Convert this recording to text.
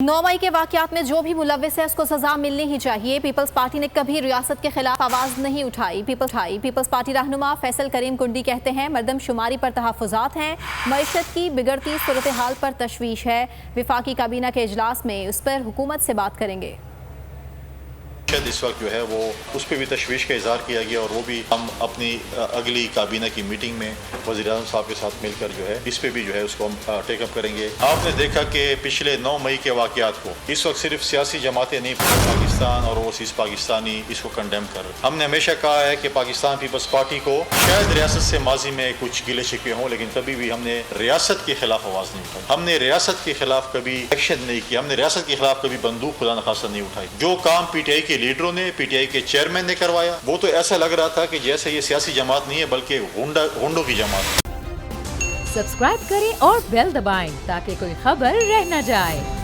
9 मई के वाकयात में जो भी मुलव्विस है उसको सजा मिलनी ही चाहिए। पीपल्स पार्टी ने कभी रियासत के खिलाफ आवाज नहीं उठाई। पीपल्स पार्टी रहनुमा फैसल करीम कुंडी कहते हैं मरदमशुमारी पर तहफ़्फ़ुज़ात हैं, मईशत की बिगड़ती सूरत हाल पर तशवीश है। विफाकी काबीना के इजलास में उस पर हुकूमत से बात करेंगे। इस वक्त जो है वो उस पर भी तशवीश का इजहार किया गया और वो भी हम अपनी अगली काबीना की मीटिंग में वज़ीर-ए-आज़म साहब के साथ मिलकर जो है इस पे भी जो है उसको हम टेकअप करेंगे। आपने देखा कि पिछले 9 मई के वाकयात को इस वक्त सिर्फ सियासी जमातें नहीं, पाकिस्तान और ओवरसीज़ पाकिस्तानी इसको कंडेम कर रहे। हमने हमेशा कहा है कि पाकिस्तान पीपल्स पार्टी को शायद रियासत से माजी में कुछ गिले शिकवे हों, लेकिन कभी भी हमने रियासत के खिलाफ आवाज़ नहीं उठाई। हमने रियासत के खिलाफ कभी एक्शन नहीं किया। हमने रियासत के खिलाफ कभी बंदूक खुदा न खासा नहीं उठाई। जो काम PTI के लीडरों ने, PTI के चेयरमैन ने करवाया, वो तो ऐसा लग रहा था कि जैसे ये सियासी जमात नहीं है बल्कि गुंडों की जमात है। सब्सक्राइब करें और बेल दबाएं ताकि कोई खबर रह न जाए।